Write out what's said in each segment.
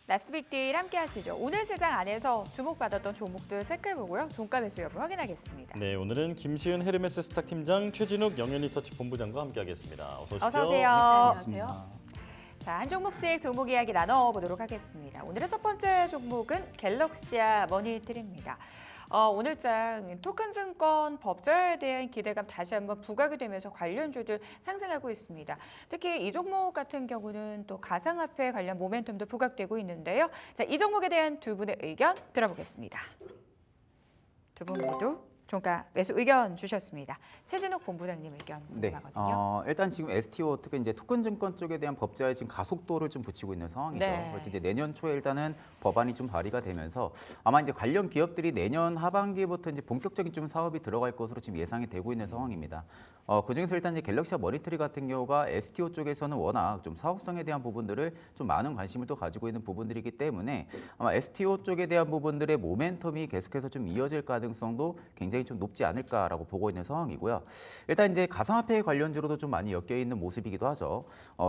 라스트 빅딜 함께 하시죠. 오늘 시장 안에서 주목받았던 종목들 살펴보고요. 종가 매수 여부 확인하겠습니다. 네, 오늘은 김시은 헤르메스 스탁 팀장, 최진욱 영현리서치 본부장과 함께하겠습니다. 어서 오십시오. 어서 오세요. 안녕하세요. 자, 한 종목씩 종목 이야기 나눠보도록 하겠습니다. 오늘의 첫 번째 종목은 갤럭시아 머니트리입니다. 오늘장 토큰증권 법저에 대한 기대감 다시 한번 부각이 되면서 관련주들 상승하고 있습니다. 특히 이 종목 같은 경우는 또 가상화폐 관련 모멘텀도 부각되고 있는데요. 자, 이 종목에 대한 두 분의 의견 들어보겠습니다. 두 분 모두 종가 매수 의견 주셨습니다. 최진욱 본부장님 의견 궁금하거든요. 일단 지금 STO 특히 이제 토큰증권 쪽에 대한 법제화에 지금 가속도를 좀 붙이고 있는 상황이죠. 네. 그래서 이제 내년 초에 일단은 법안이 좀 발의가 되면서 아마 이제 관련 기업들이 내년 하반기부터 이제 본격적인 좀 사업이 들어갈 것으로 지금 예상이 되고 있는 상황입니다. 그중에서 일단 이제 갤럭시아 머니터리 같은 경우가 STO 쪽에서는 워낙 좀 사업성에 대한 부분들을 좀 많은 관심을 또 가지고 있는 부분들이기 때문에 아마 STO 쪽에 대한 부분들의 모멘텀이 계속해서 좀 이어질 가능성도 굉장히 좀 높지 않을까라고 보고 있는 상황이고요. 일단 이제 가상화폐 관련주로도 좀 많이 엮여 있는 모습이기도 하죠.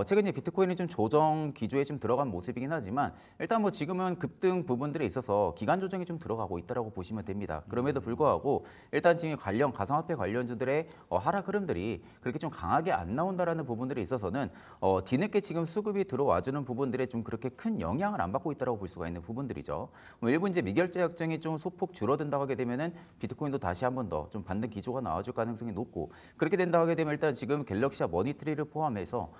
최근 이제 비트코인이 좀 조정 기조에 좀 들어간 모습이긴 하지만 일단 뭐 지금은 급등 부분들에 있어서 기간 조정이 좀 들어가고 있다라고 보시면 됩니다. 그럼에도 불구하고 일단 지금 관련 가상화폐 관련주들의 하락 흐름들이 그렇게 좀 강하게 안 나온다라는 부분들에 있어서는 뒤늦게 지금 수급이 들어와주는 부분들에 좀 그렇게 큰 영향을 안 받고 있다라고 볼 수가 있는 부분들이죠. 일부 이제 미결제 약정이 좀 소폭 줄어든다고 하게 되면은 비트코인도 다시 한번 더 좀 받는 기조가 나와줄 가능성이 높고 그렇게 된다고 하게 되면 일단 지금 갤럭시아 머니트리를 포함해서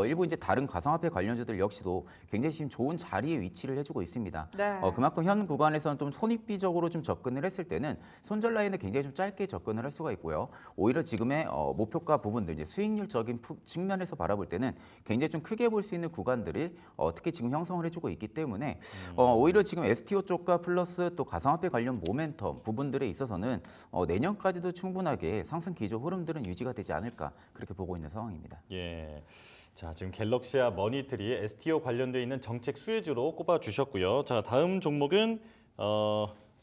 일부 이제 다른 가상화폐 관련주들 역시도 굉장히 지금 좋은 자리에 위치를 해주고 있습니다. 네. 그만큼 현 구간에서는 좀 손익비적으로 좀 접근을 했을 때는 손절 라인을 굉장히 좀 짧게 접근을 할 수가 있고요. 오히려 지금의 목표가 부분들 이제 수익률적인 측면에서 바라볼 때는 굉장히 좀 크게 볼 수 있는 구간들이 특히 지금 형성을 해주고 있기 때문에 오히려 지금 STO 쪽과 플러스 또 가상화폐 관련 모멘텀 부분들에 있어서는 내년까지도 충분하게 상승 기조 흐름들은 유지가 되지 않을까 그렇게 보고 있는 상황입니다. 예. 자, 지금 갤럭시아 머니트리 STO 관련돼 있는 정책 수혜주로 꼽아 주셨고요. 자, 다음 종목은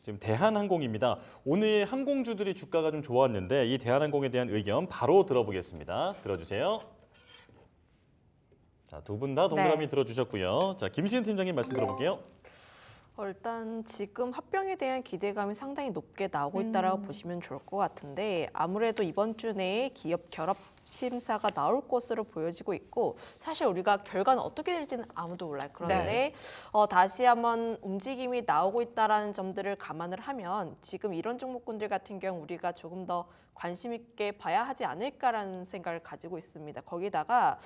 지금 대한항공입니다. 오늘 항공주들이 주가가 좀 좋았는데 이 대한항공에 대한 의견 바로 들어보겠습니다. 들어주세요. 자, 두 분 다 동그라미 네. 들어주셨고요. 자, 김시은 팀장님 말씀 들어볼게요. 일단 지금 합병에 대한 기대감이 상당히 높게 나오고 있다라고 보시면 좋을 것 같은데 아무래도 이번 주 내에 기업 결합 심사가 나올 것으로 보여지고 있고 사실 우리가 결과는 어떻게 될지는 아무도 몰라요. 그런데 다시 한번 움직임이 나오고 있다라는 점들을 감안을 하면 지금 이런 종목군들 같은 경우 우리가 조금 더 관심 있게 봐야 하지 않을까라는 생각을 가지고 있습니다. 거기다가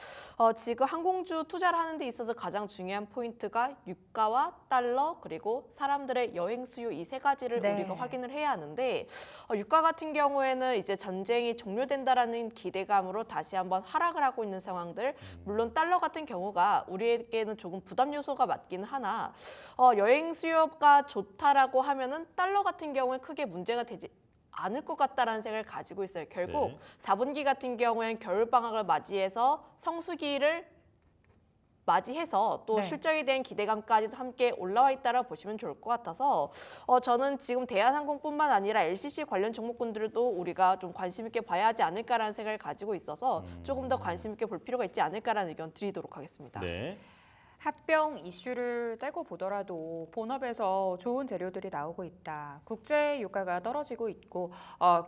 지금 항공주 투자를 하는 데 있어서 가장 중요한 포인트가 유가와 달러 그리고 사람들의 여행 수요 이 세 가지를 네. 우리가 확인을 해야 하는데 유가 같은 경우에는 이제 전쟁이 종료된다라는 기대감으로 다시 한번 하락을 하고 있는 상황들 물론 달러 같은 경우가 우리에게는 조금 부담 요소가 맞긴 하나 여행 수요가 좋다라고 하면은 달러 같은 경우에 크게 문제가 되지 않을 것 같다라는 생각을 가지고 있어요. 결국 네. 4분기 같은 경우에는 겨울방학을 맞이해서 성수기를 맞이해서 또 네. 실적에 대한 기대감까지도 함께 올라와 있다라고 보시면 좋을 것 같아서 저는 지금 대한항공뿐만 아니라 LCC 관련 종목군들도 우리가 좀 관심 있게 봐야 하지 않을까라는 생각을 가지고 있어서 조금 더 관심 있게 볼 필요가 있지 않을까라는 의견 드리도록 하겠습니다. 네. 합병 이슈를 떼고 보더라도 본업에서 좋은 재료들이 나오고 있다. 국제 유가가 떨어지고 있고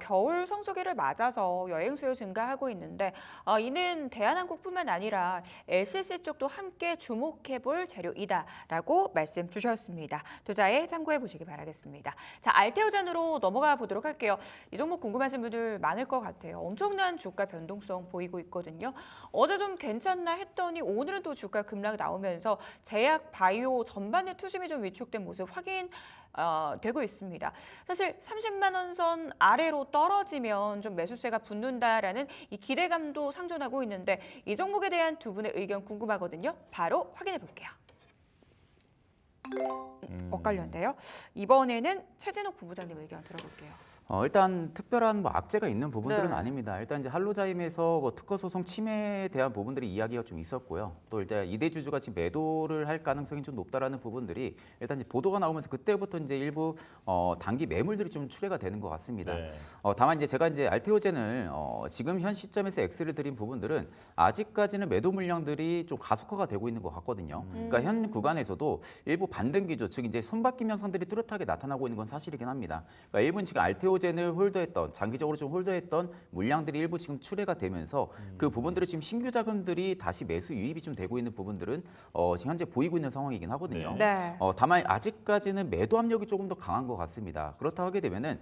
겨울 성수기를 맞아서 여행 수요 증가하고 있는데 이는 대한항공뿐만 아니라 LCC 쪽도 함께 주목해볼 재료이다라고 말씀 주셨습니다. 투자에 참고해 보시기 바라겠습니다. 자, 알테오잔으로 넘어가 보도록 할게요. 이 종목 궁금하신 분들 많을 것 같아요. 엄청난 주가 변동성 보이고 있거든요. 어제 좀 괜찮나 했더니 오늘은 또 주가 급락 나오면서 제약, 바이오 전반의 투심이 좀 위축된 모습 되고 있습니다. 사실 30만 원 선 아래로 떨어지면 좀 매수세가 붙는다라는 이 기대감도 상존하고 있는데 이 종목에 대한 두 분의 의견 궁금하거든요. 바로 확인해 볼게요. 엇갈렸는데요. 이번에는 최진욱 본부장님 의견 들어볼게요. 일단 특별한 뭐 악재가 있는 부분들은 네. 아닙니다. 일단 이제 할로자임에서 뭐 특허 소송 침해에 대한 부분들이 이야기가 좀 있었고요. 또 일단 이대주주가 지금 매도를 할 가능성이 좀 높다라는 부분들이 일단 이제 보도가 나오면서 그때부터 이제 일부 단기 매물들이 좀 출회가 되는 것 같습니다. 네. 다만 이제 제가 이제 알테오젠을 지금 현 시점에서 X를 드린 부분들은 아직까지는 매도 물량들이 좀 가속화가 되고 있는 것 같거든요. 그러니까 현 구간에서도 일부 반등 기조, 즉 이제 손바뀜 현상들이 뚜렷하게 나타나고 있는 건 사실이긴 합니다. 그러니까 일부는 지금 알테오젠을 홀더했던 장기적으로 좀 홀더했던 물량들이 일부 지금 출회가 되면서 그 부분들이 지금 신규 자금들이 다시 매수 유입이 좀 되고 있는 부분들은 지금 현재 보이고 있는 상황이긴 하거든요. 네. 다만 아직까지는 매도 압력이 조금 더 강한 것 같습니다. 그렇다 하게 되면은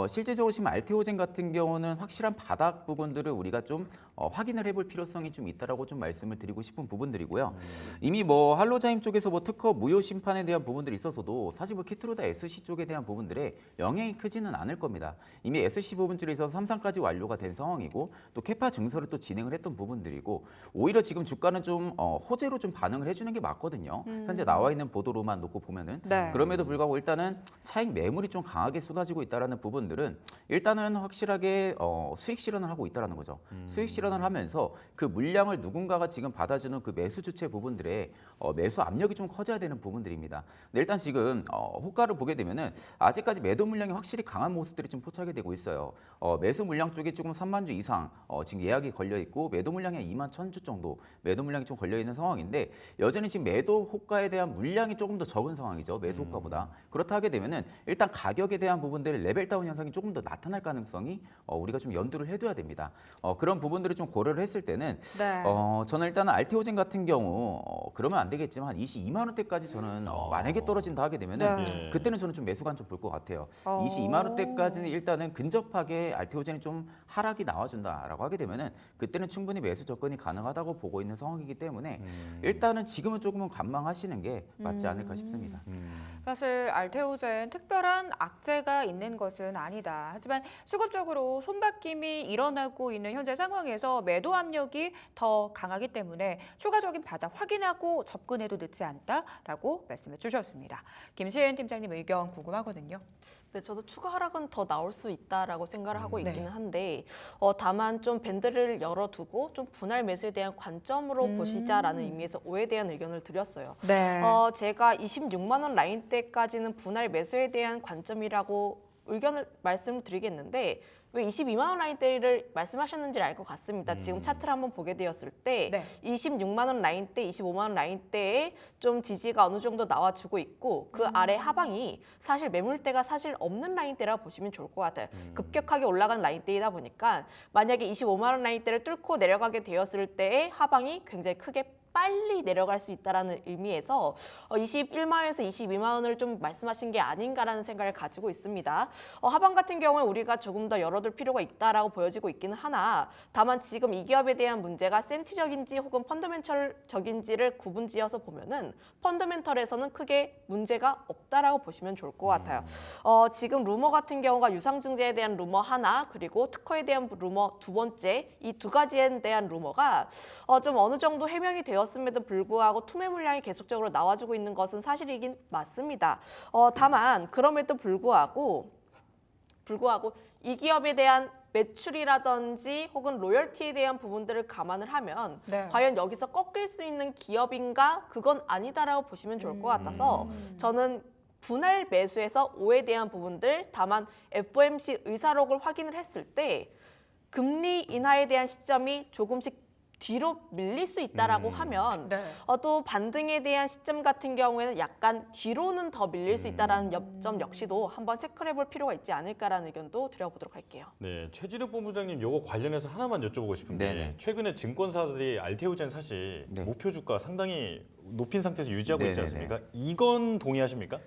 실제적으로 지금 알테오젠 같은 경우는 확실한 바닥 부분들을 우리가 좀 확인을 해볼 필요성이 좀 있다라고 좀 말씀을 드리고 싶은 부분들이고요. 이미 뭐 할로자임 쪽에서 뭐 특허 무효 심판에 대한 부분들이 있어서도 사실 뭐 키트로다 SC 쪽에 대한 부분들에 영향이 크지는 않을 겁니다. 이미 SC 부분들에 있어서 3상까지 완료가 된 상황이고 또 캐파 증설을 또 진행을 했던 부분들이고 오히려 지금 주가는 좀 호재로 좀 반응을 해주는 게 맞거든요. 현재 나와 있는 보도로만 놓고 보면은 네. 그럼에도 불구하고 일단은 차익 매물이 좀 강하게 쏟아지고 있다라는 부분들은 일단은 확실하게 수익 실현을 하고 있다라는 거죠. 수익 실현을 하면서 그 물량을 누군가가 지금 받아주는 그 매수 주체 부분들에 매수 압력이 좀 커져야 되는 부분들입니다. 근데 일단 지금 호가를 보게 되면은 아직까지 매도 물량이 확실히 강한 모습들이 좀 포착이 되고 있어요. 매수 물량 쪽에 조금 3만 주 이상 지금 예약이 걸려 있고 매도 물량이 2만 1,000주 정도 매도 물량이 좀 걸려 있는 상황인데 여전히 지금 매도 호가에 대한 물량이 조금 더 적은 상황이죠. 매수 호가보다. 그렇다 하게 되면은 일단 가격에 대한 부분들 레벨 다운 현상이 조금 더 나타날 가능성이 우리가 좀 연두를 해둬야 됩니다. 그런 부분들을 좀 고려를 했을 때는 네. 저는 일단은 알테오젠 같은 경우 그러면 안 되겠지만 한 22만 원대까지 저는 만약에 떨어진다 하게 되면은 네. 그때는 저는 좀 매수관 좀 볼 것 같아요. 어. 22만 원대까지는 일단은 근접하게 알테오젠이 좀 하락이 나와준다라고 하게 되면은 그때는 충분히 매수 접근이 가능하다고 보고 있는 상황이기 때문에 일단은 지금은 조금은 관망하시는 게 맞지 않을까 싶습니다. 사실 알테오젠 특별한 악재가 있는 것은 아니다. 하지만 수급적으로 손바뀜이 일어나고 있는 현재 상황에서 매도 압력이 더 강하기 때문에 추가적인 바닥 확인하고 접근해도 늦지 않다라고 말씀해 주셨습니다. 김시은 팀장님 의견 궁금하거든요. 네, 저도 추가 하락은 더 나올 수 있다라고 생각을 하고 네. 있기는 한데 다만 좀 밴드를 열어두고 좀 분할 매수에 대한 관점으로 보시자라는 의미에서 오에 대한 의견을 드렸어요. 네. 제가 26만 원 라인대까지는 분할 매수에 대한 관점이라고 의견을 말씀드리겠는데 왜 22만 원 라인대를 말씀하셨는지 알 것 같습니다. 지금 차트를 한번 보게 되었을 때 네. 26만 원 라인대, 25만 원 라인대에 좀 지지가 어느 정도 나와주고 있고 그 아래 하방이 사실 매물대가 사실 없는 라인대라 보시면 좋을 것 같아요. 급격하게 올라간 라인대이다 보니까 만약에 25만 원 라인대를 뚫고 내려가게 되었을 때의 하방이 굉장히 크게 빨리 내려갈 수 있다는 의미에서 21만원에서 22만 원을 좀 말씀하신 게 아닌가라는 생각을 가지고 있습니다. 하방 같은 경우에 우리가 조금 더 열어둘 필요가 있다라고 보여지고 있기는 하나 다만 지금 이 기업에 대한 문제가 센티적인지 혹은 펀더멘털적인지를 구분지어서 보면은 펀더멘털에서는 크게 문제가 없다라고 보시면 좋을 것 같아요. 지금 루머 같은 경우가 유상증자에 대한 루머 하나 그리고 특허에 대한 루머 두 번째 이 두 가지에 대한 루머가 좀 어느 정도 해명이 되었음에도 불구하고 투매 물량이 계속적으로 나와주고 있는 것은 사실이긴 맞습니다. 다만 그럼에도 불구하고 이 기업에 대한 매출이라든지 혹은 로열티에 대한 부분들을 감안을 하면 네. 과연 여기서 꺾일 수 있는 기업인가? 그건 아니다라고 보시면 좋을 것 같아서 저는 분할 매수에서 오에 대한 부분들 다만 FOMC 의사록을 확인을 했을 때 금리 인하에 대한 시점이 조금씩 뒤로 밀릴 수 있다라고 하면 네. 또 반등에 대한 시점 같은 경우에는 약간 뒤로는 더 밀릴 수 있다라는 점 역시도 한번 체크를 해볼 필요가 있지 않을까라는 의견도 드려보도록 할게요. 네, 최지력 본부장님 요거 관련해서 하나만 여쭤보고 싶은 게 네네. 최근에 증권사들이 알테오젠 사실 네. 목표 주가 상당히 높인 상태에서 유지하고 있지 네네네. 않습니까? 이건 동의하십니까?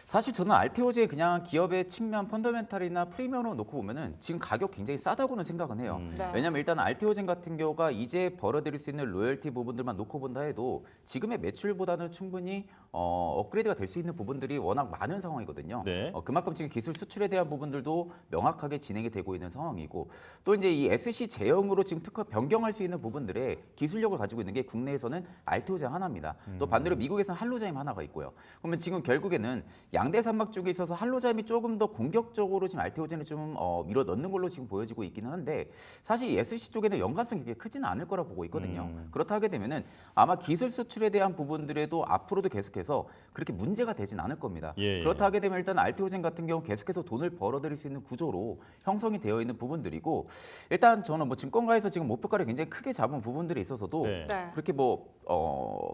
사실 저는 알테오제의 그냥 기업의 측면 펀더멘탈이나 프리미엄으로 놓고 보면은 지금 가격 굉장히 싸다고는 생각은 해요. 네. 왜냐하면 일단 알테오젠 같은 경우가 이제 벌어들일 수 있는 로열티 부분들만 놓고 본다 해도 지금의 매출보다는 충분히 업그레이드가 될 수 있는 부분들이 워낙 많은 상황이거든요. 네. 그만큼 지금 기술 수출에 대한 부분들도 명확하게 진행이 되고 있는 상황이고 또 이제 이 SC 제형으로 지금 특허 변경할 수 있는 부분들의 기술력을 가지고 있는 게 국내에서는 알테오젠 하나입니다. 또 반대로 미국에서는 할로자임 하나가 있고요. 그러면 지금 결국에는 양대 산막 쪽에 있어서 할로잠이 조금 더 공격적으로 지금 알테오젠을 좀 밀어 넣는 걸로 지금 보여지고 있기는 한데 사실 SC 쪽에는 연관성이 그렇게 크지는 않을 거라 보고 있거든요. 그렇다 하게 되면은 아마 기술 수출에 대한 부분들에도 앞으로도 계속해서 그렇게 문제가 되진 않을 겁니다. 예. 그렇다 하게 되면 일단 알테오젠 같은 경우 계속해서 돈을 벌어들일 수 있는 구조로 형성이 되어 있는 부분들이고 일단 저는 뭐 증권가에서 지금 목표가를 굉장히 크게 잡은 부분들이 있어서도 네. 네. 그렇게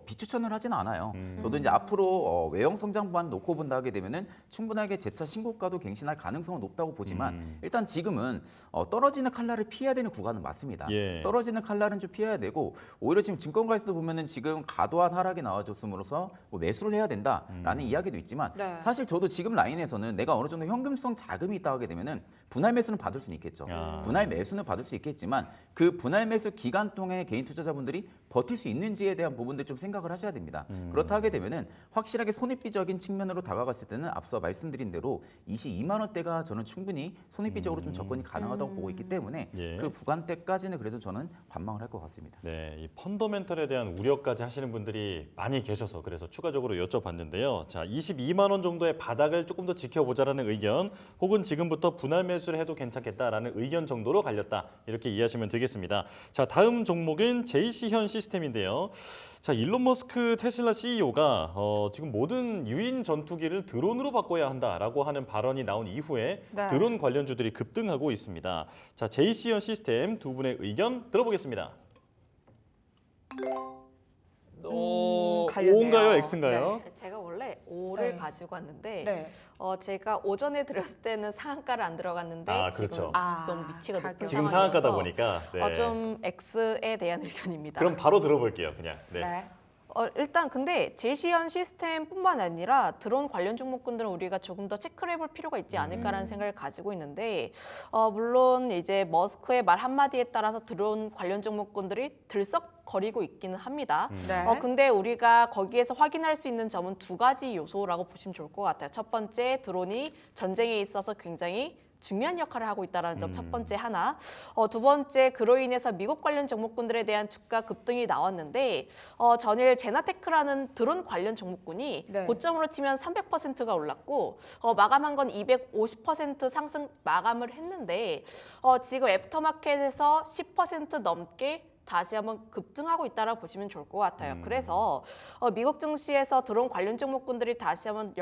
비추천을 하지는 않아요. 저도 이제 앞으로 외형 성장만 놓고 본다 하게 되면은 충분하게 재차 신고가도 갱신할 가능성은 높다고 보지만 일단 지금은 떨어지는 칼날을 피해야 되는 구간은 맞습니다. 예. 떨어지는 칼날은 좀 피해야 되고 오히려 지금 증권가에서도 보면은 지금 과도한 하락이 나와줬음으로써 뭐 매수를 해야 된다라는 이야기도 있지만 네. 사실 저도 지금 라인에서는 내가 어느 정도 현금성 자금이 있다 하게 되면은 분할 매수는 받을 수는 있겠죠. 아. 분할 매수는 받을 수 있겠지만 그 분할 매수 기간 동안에 개인 투자자분들이 버틸 수 있는지에 대한 부분들 좀 생각을 하셔야 됩니다. 그렇다 하게 되면은 확실하게 손익비적인 측면으로 다가갔을 때는 앞서 말씀드린 대로 22만 원대가 저는 충분히 손익비적으로 좀 접근이 가능하다고 보고 있기 때문에 예. 그 구간대까지는 그래도 저는 관망을 할 것 같습니다. 네, 이 펀더멘털에 대한 우려까지 하시는 분들이 많이 계셔서 그래서 추가적으로 여쭤봤는데요. 자, 22만 원 정도의 바닥을 조금 더 지켜보자라는 의견, 혹은 지금부터 분할 매수를 해도 괜찮겠다라는 의견 정도로 갈렸다. 이렇게 이해하시면 되겠습니다. 자, 다음 종목은 JC현 시스템인데요. 자, 일론 머스크 테슬라 CEO가 지금 모든 유인 전투기를 드론으로 바꿔야 한다라고 하는 발언이 나온 이후에 네. 드론 관련주들이 급등하고 있습니다. 자, JC현 시스템 두 분의 의견 들어보겠습니다. 갈렸네요. O인가요, X인가요? 제가 원래 5를 네. 가지고 왔는데 네. 제가 오전에 들었을 때는 상한가를 안 들어갔는데 아, 그렇죠. 지금 너무 위치가 높은 가격. 지금 상황이어서 상한가다 보니까. 네. 좀 X에 대한 의견입니다. 그럼 바로 들어볼게요, 그냥. 네. 네. 일단 근데 제시현 시스템뿐만 아니라 드론 관련 종목군들은 우리가 조금 더 체크를 해볼 필요가 있지 않을까라는 생각을 가지고 있는데 물론 이제 머스크의 말 한마디에 따라서 드론 관련 종목군들이 들썩거리고 있기는 합니다. 네. 근데 우리가 거기에서 확인할 수 있는 점은 두 가지 요소라고 보시면 좋을 것 같아요. 첫 번째, 드론이 전쟁에 있어서 굉장히 중요한 역할을 하고 있다는 점 첫 번째 하나. 두 번째, 그로 인해서 미국 관련 종목군들에 대한 주가 급등이 나왔는데 전일 제나테크라는 드론 관련 종목군이 네. 고점으로 치면 300%가 올랐고 마감한 건 250% 상승 마감을 했는데 지금 애프터마켓에서 10% 넘게 다시 한번 급등하고 있다라고 보시면 좋을 것 같아요. 그래서 미국 증시에서 드론 관련 종목군들이 다시 한번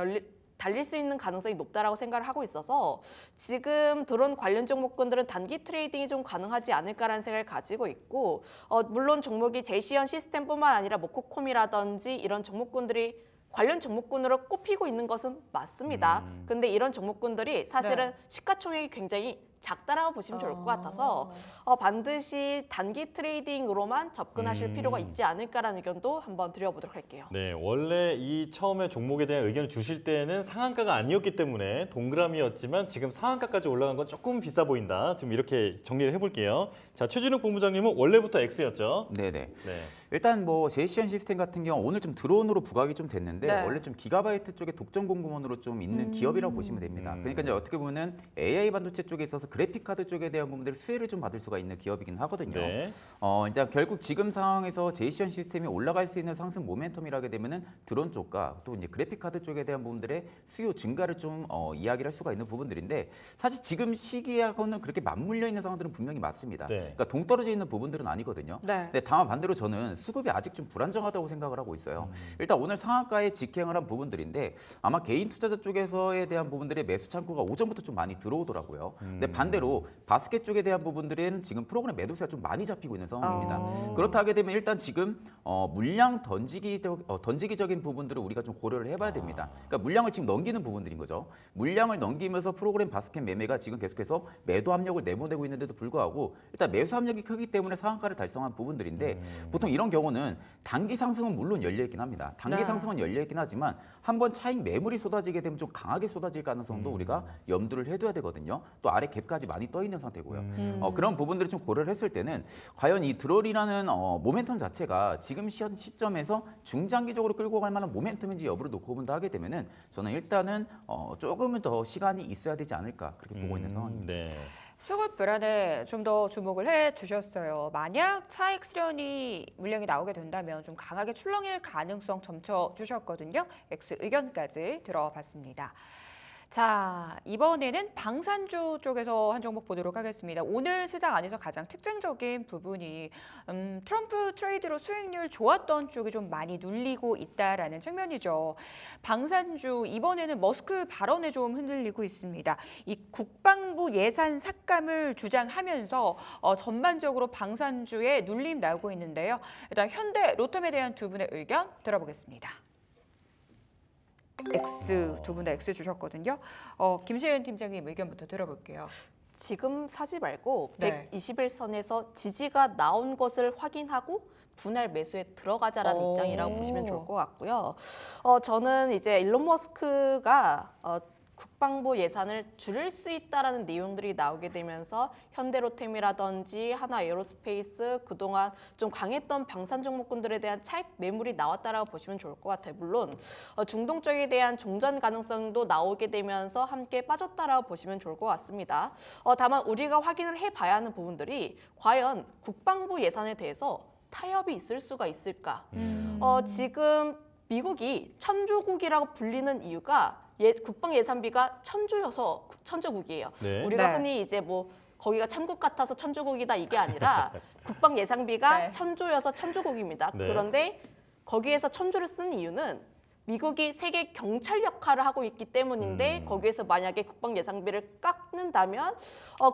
달릴 수 있는 가능성이 높다라고 생각을 하고 있어서 지금 드론 관련 종목군들은 단기 트레이딩이 좀 가능하지 않을까라는 생각을 가지고 있고 물론 종목이 제시현 시스템뿐만 아니라 뭐 코콤이라든지 이런 종목군들이 관련 종목군으로 꼽히고 있는 것은 맞습니다. 근데 이런 종목군들이 사실은 네. 시가총액이 굉장히 작다라고 보시면 좋을 것 같아서 반드시 단기 트레이딩으로만 접근하실 필요가 있지 않을까라는 의견도 한번 드려보도록 할게요. 네, 원래 이 처음에 종목에 대한 의견을 주실 때는 상한가가 아니었기 때문에 동그라미였지만 지금 상한가까지 올라간 건 조금 비싸 보인다. 지금 이렇게 정리를 해볼게요. 자, 최진욱 본부장님은 원래부터 X였죠? 네네. 네. 일단 뭐 제이시언 시스템 같은 경우 오늘 좀 드론으로 부각이 좀 됐는데 네. 원래 좀 기가바이트 쪽에 독점 공급원으로 좀 있는 기업이라고 보시면 됩니다. 그러니까 이제 어떻게 보면은 AI 반도체 쪽에 있어서 그래픽 카드 쪽에 대한 부분들 수혜를 좀 받을 수가 있는 기업이긴 하거든요. 네. 이제 결국 지금 상황에서 제이시언 시스템이 올라갈 수 있는 상승 모멘텀이라게 되면은 드론 쪽과 또 이제 그래픽 카드 쪽에 대한 부분들의 수요 증가를 좀 이야기를 할 수가 있는 부분들인데 사실 지금 시기하고는 그렇게 맞물려 있는 상황들은 분명히 맞습니다. 네. 그러니까 동떨어져 있는 부분들은 아니거든요. 네. 근데 다만 반대로 저는 수급이 아직 좀 불안정하다고 생각을 하고 있어요. 일단 오늘 상한가에 직행을 한 부분들인데 아마 개인 투자자 쪽에서에 대한 부분들의 매수 창구가 오전부터 좀 많이 들어오더라고요. 근데 반대로 바스켓 쪽에 대한 부분들은 지금 프로그램 매도세가 좀 많이 잡히고 있는 상황입니다. 그렇다 하게 되면 일단 지금 물량 던지기적인 부분들을 우리가 좀 고려를 해봐야 됩니다. 그러니까 물량을 지금 넘기는 부분들인 거죠. 물량을 넘기면서 프로그램 바스켓 매매가 지금 계속해서 매도 압력을 내보내고 있는데도 불구하고 일단 매수 압력이 크기 때문에 상한가를 달성한 부분들인데 보통 이런 경우는 단기 상승은 물론 열려있긴 합니다. 단기 네. 상승은 열려있긴 하지만 한번 차익 매물이 쏟아지게 되면 좀 강하게 쏟아질 가능성도 우리가 염두를 해둬야 되거든요. 또 아래 갭까지 많이 떠 있는 상태고요. 그런 부분들을 좀 고려를 했을 때는 과연 이 드롤이라는 모멘텀 자체가 지금 시점에서 중장기적으로 끌고 갈 만한 모멘텀인지 여부를 놓고 본다 하게 되면은 저는 일단은 조금은 더 시간이 있어야 되지 않을까 그렇게 보고 있는 상황입니다. 네. 수급 불안에 좀 더 주목을 해 주셨어요. 만약 차익 실현이 물량이 나오게 된다면 좀 강하게 출렁일 가능성 점쳐 주셨거든요. X 의견까지 들어봤습니다. 자, 이번에는 방산주 쪽에서 한 종목 보도록 하겠습니다. 오늘 시장 안에서 가장 특징적인 부분이 트럼프 트레이드로 수익률 좋았던 쪽이 좀 많이 눌리고 있다라는 측면이죠. 방산주 이번에는 머스크 발언에 좀 흔들리고 있습니다. 이 국방부 예산 삭감을 주장하면서 전반적으로 방산주에 눌림 나오고 있는데요. 일단 현대 로텀에 대한 두 분의 의견 들어보겠습니다. X 두 분 다 X 주셨거든요. 김시은 팀장님 의견부터 들어볼게요. 지금 사지 말고 네. 121선에서 지지가 나온 것을 확인하고 분할 매수에 들어가자라는 오. 입장이라고 보시면 좋을 것 같고요. 저는 이제 일론 머스크가 국방부 예산을 줄일 수 있다라는 내용들이 나오게 되면서 현대로템이라든지 하나에어로스페이스 그동안 좀 강했던 방산 종목군들에 대한 차익 매물이 나왔다라고 보시면 좋을 것 같아요. 물론 중동 쪽에 대한 종전 가능성도 나오게 되면서 함께 빠졌다라고 보시면 좋을 것 같습니다. 다만 우리가 확인을 해봐야 하는 부분들이 과연 국방부 예산에 대해서 타협이 있을 수가 있을까? 지금 미국이 천조국이라고 불리는 이유가 국방 예산비가 천조여서 천조국이에요. 네. 우리가 네. 흔히 이제 뭐 거기가 천국 같아서 천조국이다 이게 아니라 국방 예산비가 네. 천조여서 천조국입니다. 네. 그런데 거기에서 천조를 쓴 이유는 미국이 세계 경찰 역할을 하고 있기 때문인데 거기에서 만약에 국방 예산비를 깎는다면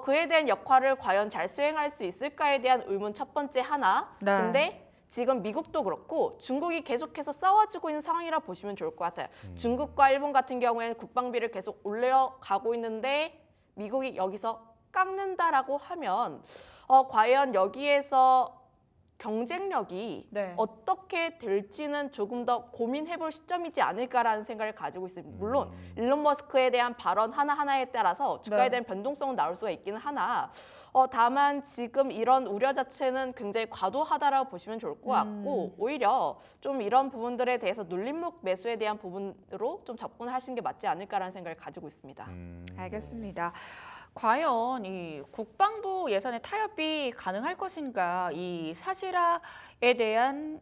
그에 대한 역할을 과연 잘 수행할 수 있을까에 대한 의문 첫 번째 하나. 네. 근데 지금 미국도 그렇고 중국이 계속해서 싸워주고 있는 상황이라 보시면 좋을 것 같아요. 중국과 일본 같은 경우에는 국방비를 계속 올려가고 있는데 미국이 여기서 깎는다라고 하면 과연 여기에서 경쟁력이 네. 어떻게 될지는 조금 더 고민해볼 시점이지 않을까라는 생각을 가지고 있습니다. 물론 일론 머스크에 대한 발언 하나하나에 따라서 주가에 네. 대한 변동성은 나올 수가 있기는 하나 다만 지금 이런 우려 자체는 굉장히 과도하다라고 보시면 좋을 것 같고 오히려 좀 이런 부분들에 대해서 눌림목 매수에 대한 부분으로 좀 접근을 하시는 게 맞지 않을까라는 생각을 가지고 있습니다. 알겠습니다. 과연 이 국방부 예산의 타협이 가능할 것인가 이 사실화에 대한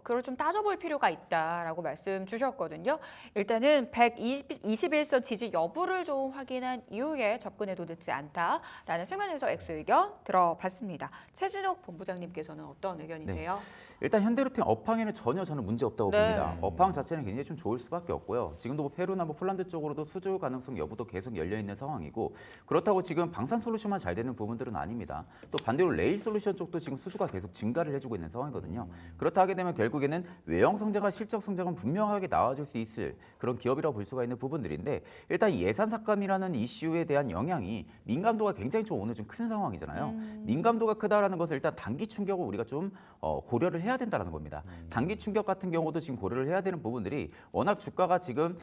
그걸 좀 따져볼 필요가 있다라고 말씀 주셨거든요. 일단은 121선 지지 여부를 좀 확인한 이후에 접근해도 늦지 않다라는 측면에서 X 의견 들어봤습니다. 최진욱 본부장님께서는 어떤 의견이세요? 일단 현대로템 업황에는 전혀 저는 문제 없다고 네. 봅니다. 업황 자체는 굉장히 좀 좋을 수밖에 없고요. 지금도 뭐 페루나 뭐 폴란드 쪽으로도 수주 가능성 여부도 계속 열려 있는 상황이고 그렇다고 지금 방산 솔루션만 잘 되는 부분들은 아닙니다. 또 반대로 레일 솔루션 쪽도 지금 수주가 계속 증가를 해주고 있는 상황이거든요. 그렇다 하게 되면 결국에는 외형 성장과 실적 성장은 분명하게 나와줄 수 있을 그런 기업이라고 볼 수가 있는 부분들인데 일단 예산 삭감이라는 이슈에 대한 영향이 민감도가 굉장히 좀 오늘 좀 큰 상황이잖아요. 민감도가 크다라는 것은 일단 단기 충격을 우리가 좀 고려를 해야 된다는 겁니다. 단기 충격 같은 경우도 지금 고려를 해야 되는 부분들이 워낙 주가가 지금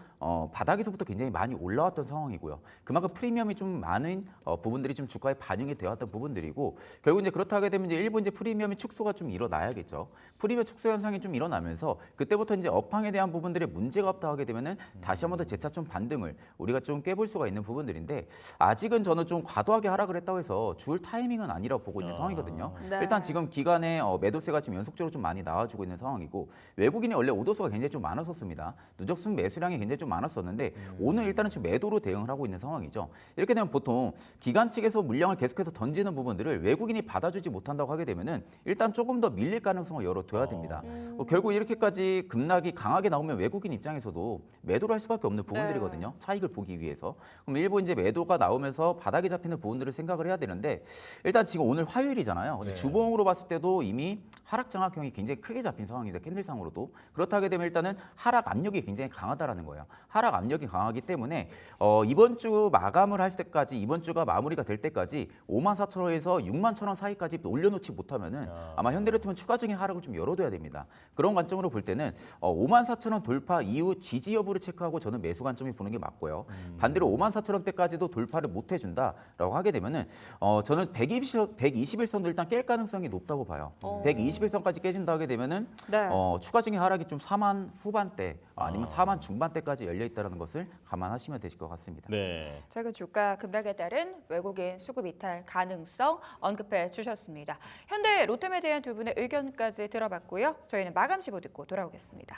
바닥에서부터 굉장히 많이 올라왔던 상황이고요. 그만큼 프리미엄이 좀 많은 부분들이 좀 주가에 반영이 되었던 부분들이고 결국 이제 그렇다 하게 되면 이제 일부 이제 프리미엄의 축소가 좀 일어나야겠죠. 프리미엄 축소 현상이 좀 일어나면서 그때부터 이제 업황에 대한 부분들에 문제가 없다 하게 되면은 다시 한번 더 재차 좀 반등을 우리가 좀 깨볼 수가 있는 부분들인데 아직은 저는 좀 과도하게 하락을 했다고 해서 줄 타이밍은 아니라고 보고 있는 상황이거든요. 네. 일단 지금 기간에 매도세가 지금 연속적으로 좀 많이 나와주고 있는 상황이고 외국인이 원래 오더수가 굉장히 좀 많았었습니다. 누적 순 매수량이 굉장히 좀 많았었는데 오늘 일단은 지금 매도로 대응을 하고 있는 상황이죠. 이렇게 되면 보통 기관 측에서 물량을 계속해서 던지는 부분들을 외국인이 받아주지 못한다고 하게 되면은 일단 조금 더 밀릴 가능성을 열어둬야 됩니다. 결국 이렇게까지 급락이 강하게 나오면 외국인 입장에서도 매도를 할 수밖에 없는 부분들이거든요. 차익을 보기 위해서. 그럼 일부 이제 매도가 나오면서 바닥에 잡히는 부분들을 생각을 해야 되는데 일단 지금 오늘 화요일이잖아요. 근데 네. 주봉으로 봤을 때도 이미 하락 장악형이 굉장히 크게 잡힌 상황입니다. 캔들상으로도. 그렇다 하게 되면 일단은 하락 압력이 굉장히 강하다라는 거예요. 하락 압력이 강하기 때문에 이번 주 마감을 할 때까지 이번 주가 마무리가 될 때까지 54,000원에서 61,000원 사이까지 올려놓지 못하면은 아마 현대로템은 추가적인 하락을 좀 열어둬야 됩니다. 그런 관점으로 볼 때는 54,000원 돌파 이후 지지 여부를 체크하고 저는 매수 관점이 보는 게 맞고요. 반대로 54,000원대까지도 돌파를 못 해준다라고 하게 되면은 저는 121선도 일단 깰 가능성이 높다고 봐요. 121선까지 깨진다 하게 되면은 네. 추가적인 하락이 좀 4만 후반대 아니면 4만 중반대까지 열려 있다는 것을 감안하시면 되실 것 같습니다. 네. 최근 주가 급락에 따른 외국인 수급 이탈 가능성 언급해 주셨습니다. 현대 롯데에 대한 두 분의 의견까지 들어봤고요. 저희는 마감 시보 듣고 돌아오겠습니다.